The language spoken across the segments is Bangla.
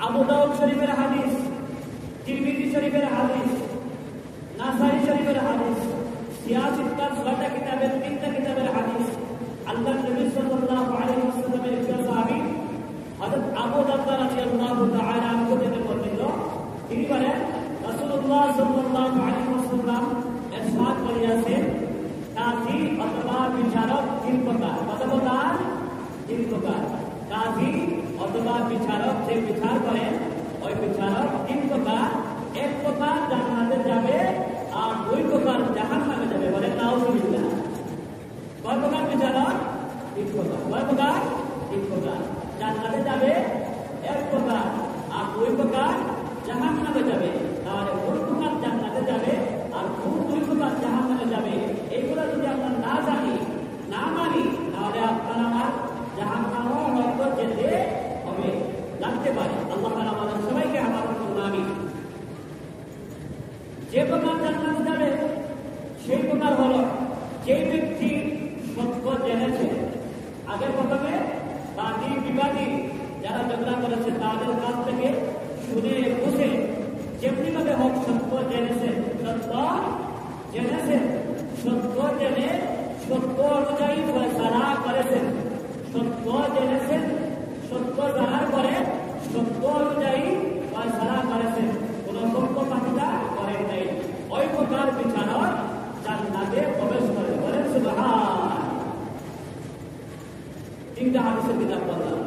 আবু দাউদ শরীফের হাদিস, তিরমিজি শরীফের হাদিস, নাসাই শরীফের হাদিস, সিয়াসিত্তার ৬টা কিতাবের ৩টা কিতাবের হাদিস। আল্লাহর নবী সাল্লাল্লাহু আলাইহি ওয়াসাল্লামের প্রিয় সাহাবী হযরত আবু দারদা রাদিয়াল্লাহু তাআলা আনহু থেকে বর্ণিত, তিনি বলেন রাসূলুল্লাহ সাল্লাল্লাহু আলাইহি ওয়াসাল্লাম ইরশাদ করিয়াছেন, কাজী অথবা বিচারক ৩ প্রকার। কত প্রকার? ৩ প্রকার। কাজী অথবা বিচারক যে বিচার করেন, ওই বিচারক ৩ প্রকার। ১ প্রকার জান্নাতে যাবে আর ২ প্রকার জাহান্নামে যাবে। বলেন নাউযুবিল্লাহ। কয় প্রকার বিচারক? ৩ প্রকার। কয় প্রকার? ৩ প্রকার। জান্নাতে যাবে ১ প্রকার আর ২ প্রকার জাহান্নামে যাবে। তাহলে কোন প্রকার জান্নাতে যাবে আর কোন ২ প্রকার জাহান্নামে যাবে, এইগুলো যদি আমরা না জানি, না মানি, তাহলে আপনার আমার জাহান্নামও হয়তো যেতে হবে, লাগতে পারে। আল্লাহ তাআলা আমাদের সবাইকে আমার করুন, আমিন। যে প্রকার জান্নাতে যাবে সেই প্রকার হলো যে ব্যক্তি সত্য জেনেছে। আগে প্রথমে বাদী বিবাদী যারা ঝগড়া করেছে তাদের কাছ থেকে শুনে বুঝে যেমনি ভাবে হোক সত্য জেনেছেন, সত্য জেনেছেন, সত্য জেনে সত্য অনুযায়ী ফয়সালা করেছেন। সত্য জেনেছেন, সত্য জানার পরে সত্য অনুযায়ী ফয়সালা করেছেন, কোন পক্ষপাতিতা করেন নাই। ওই প্রকার বিচারক জান্নাতে প্রবেশ করে। বলেন সুবহান। 3টা হাদিসের কিতাব বললাম।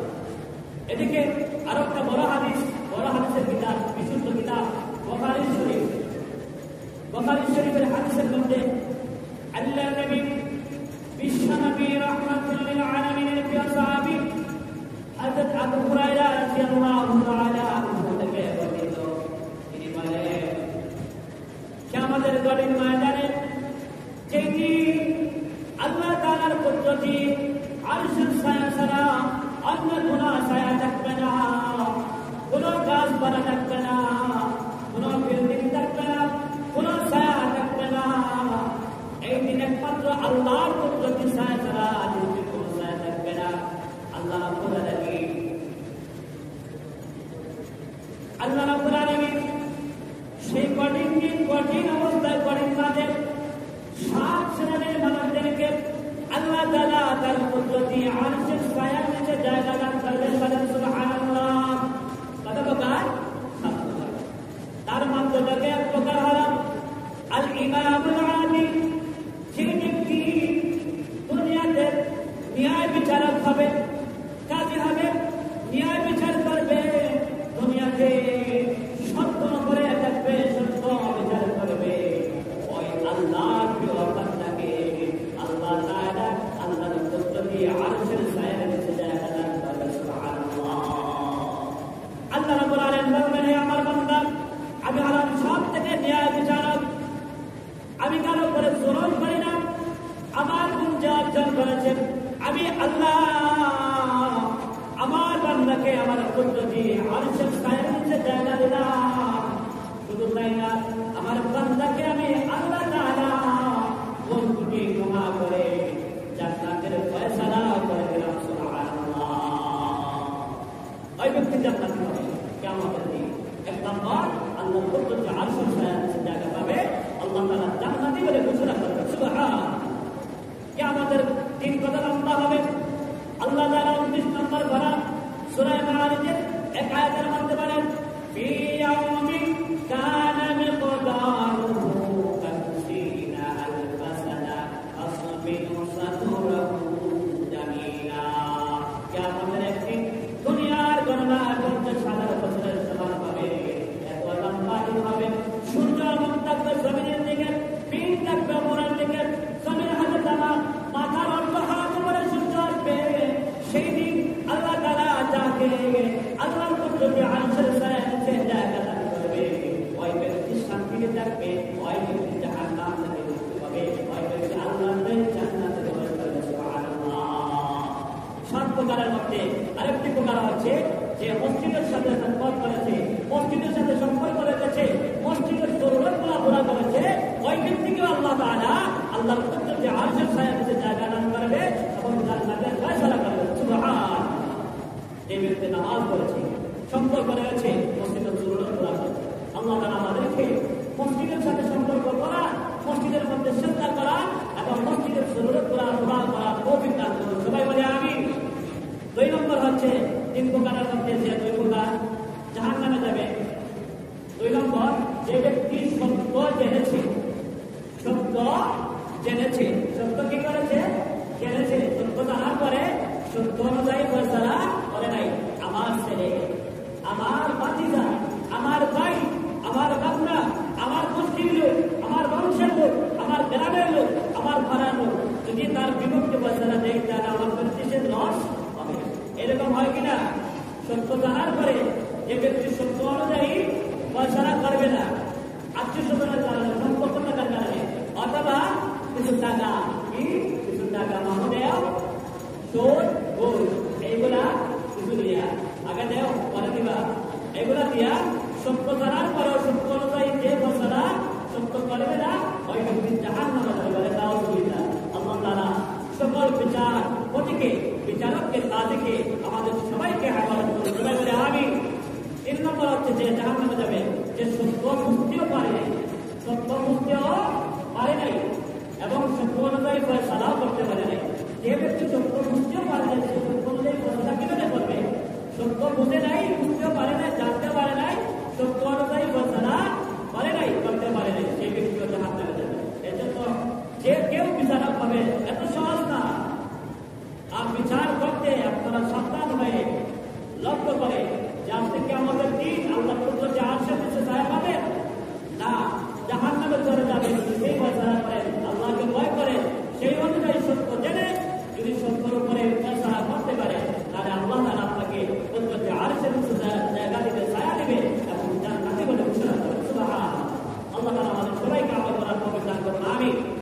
এদিকে আরো একটা বড় হাদিসের কিতাব, বিশুদ্ধ কিতাব বুখারী শরীফ। বুখারী শরীফের হাদিসের মধ্যে আল্লাহর নবী বিশ্বনবী রাহমাতুল লিল আলামিনের প্রিয় সাহাবী হযরত আবু হুরায়রা রাদিয়াল্লাহু তাআলা আনহু থেকে বর্ণিত, তিনি বলেন কিয়ামতের কঠিন ময়দানে যেদিন আল্লাহ তাআলার কুদরতি আরশের ছায়া ছাড়া অন্য কোন ছায়া থাকবে না, কোন গাছপালা থাকবে না, কোন বিল্ডিং থাকবে না, কোন ছায়া থাকবে না। এই দিন একমাত্র আল্লাহর কুদরতি ছায়া ছাড়া দ্বিতীয় কোন ছায়া থাকবে না। আল্লাহ রাব্বুল আলামিন সেই কঠিন দিন, কঠিন অবস্থায়, কঠিন মাঝে 7 শ্রেণীর মানুষদেরকে আল্লাহ তাআলা তার কুদরতি আরশের ছায়ার নিচে জায়গা দান করবেন। বলেন সুবহানাল্লাহ। কত প্রকার? 7 প্রকার। তার মধ্যে থেকে 1 প্রকার হলো আল ইমামুল আদিল। যে ব্যক্তি দুনিয়াতে ন্যায় বিচারক হবে, কাজী হবে, ন্যায় বিচার করবে, দুনিয়াতে সত্য করে থাকবে, সত্য বিচার করবে, ওই আল্লাহর প্রিয় বান্দাকে আল্লাহ তাআলা আল্লাহর কুদরতি আরশের ছায়ার নিচে জায়গা দান করবেন। সুবহানাল্লাহ। আল্লাহ রাব্বুল আলামিন বলবেন, হে আমার বান্দা, আমি হলাম সব থেকে ন্যায় বিচারক, আমি কারো উপরে জুলুম করি না। আমার গুণ যা অর্জন করেছেন আমি আল্লাহ আমার বান্দাকে আমার কুদরতি আরশের ছায়ার নিচে জায়গা দিলাম। শুধু তাই না, আমার বান্দাকে আমি আল্লাহ তাআলা কোন দুটি ক্ষমা করে জান্নাতের ফয়সালা করে দিলাম। সুবহানাল্লাহ। ওই ব্যক্তি জান্নাতি হবে কিয়ামতের দিন। 1 নম্বর, আল্লাহর কুদরতি আরশের ছায়ার নিচে জায়গা পাবে, আল্লাহ তাআলা জান্নাতি বলে ঘোষণা করবেন। সুবহান। কিয়ামতের দিন কত লম্বা হবে আল্লাহ তাআলা 29 নম্বর পারা সূরা মাআরিজের 1 আয়াতের মধ্যে বলেন, ফি ইয়াউমিন কানা মিকদারুহু 50 আলফ সানা ফাসবিরু সাতুরাহু জামিলা। কিয়ামতের একদিন দুনিয়ার গণনা 50,000 বছরের সমান হবে। এত লম্বা দিন হবে। সূর্য মুখ থাকবে জমিনের দিকে, পিন থাকবে উপরের দিকে, জমিন হবে তামা, মাথার অর্ধ হাত উপরে সূর্য আসবে। সেই দিন আল্লাহ তাআলা যাকে আল্লাহর কুদরতি আরশের ছায়ার নিচে জায়গা দান করবে, ওই ব্যক্তি শান্তিতে থাকবে, ওই ব্যক্তি জাহান্নাম থেকে মুক্তি পাবে, ওই ব্যক্তি আল্লাহর জান্নাতে প্রবেশ করবে। সুবহানাল্লাহ। 7 প্রকারের মধ্যে আরেকটি প্রকার হচ্ছে যে মসজিদের সাথে সম্পর্ক করেছে, মসজিদের সাথে সম্পর্ক রেখেছে, মসজিদের জরুরতগুলো পুরা করেছে, ওই ব্যক্তিকে আল্লাহ তাআলা আল্লাহর কুদরতি আরশের ছায়ার নিচে জায়গা দান করবে এবং জান্নাতের ফয়সালা করবে। সুবহান। যে ব্যক্তি নামাজ পড়েছে, সম্পর্ক রয়েছে মসজিদের জরুরত করা। আল্লাহ তাআলা আমাদেরকে মসজিদের সাথে সম্পর্ক করা, মসজিদের মধ্যে শ্রদ্ধা করা এবং মসজিদের জরুরত করা, দোয়া করা, তৌফিক দান করুন। সবাই বলে আমিন। 2 নম্বর হচ্ছে 3 প্রকারের মধ্যে যে 2 প্রকার জাহান্নামে যাবে। 2 নম্বর, যে ব্যক্তি সত্য জেনেছে, সত্য জেনেছে, সত্য কি করেছে? জেনেছে। সত্য জানার পরে সত্য অনুযায়ী ফয়সালা করে নাই। আমার ছেলে, আমার ভাতিজা, আমার ভাই, আমার বান্দা, আমার গোষ্ঠীর লোক, আমার বংশের লোক, আমার গ্রামের লোক, আমার পাড়ার লোক যদি তার বিপক্ষে ফয়সালা দেয়, তাহলে আমার প্রতিষ্ঠিত লস হবে। এরকম হয় কিনা? সত্য জানার পরে যে ব্যক্তি সত্য অনুযায়ী ফয়সালা করবে না, আত্মীয়-স্বজনের কারণে, সম্পর্ক থাকার কারণে, অথবা কিছু টাকা, কিছু টাকা মামুদেও, সুদ, ঘুষ, এইগুলা কিছু দিয়া আগে দেও, পরে দিবা, এগুলা দিয়া সত্য জানার পরেও সত্য অনুযায়ী যে ফয়সালা সত্য করবে না, ওই ব্যক্তি জাহান্নামে যাবে বলে তাও সুবিধা। আল্লাহ তাআলা সকল বিচার প্রতিকে, বিচারককে, কাজীকে আমাদের সবাইকে হেফাজত করুন। সবাই বলে আমিন। 3 নম্বর হচ্ছে যে জাহান্নামে যাবে যে সত্য বুঝতেও পারে নাই, সত্য বুঝতেও পারে নাই এবং সত্য অনুযায়ী ফয়সালাও করতে পারে নাই। যে ব্যক্তি সত্য বুঝতেও পারে নাই, সে সত্য অনুযায়ী ফয়সালা কিভাবে করবে? সত্য বুঝে নাই,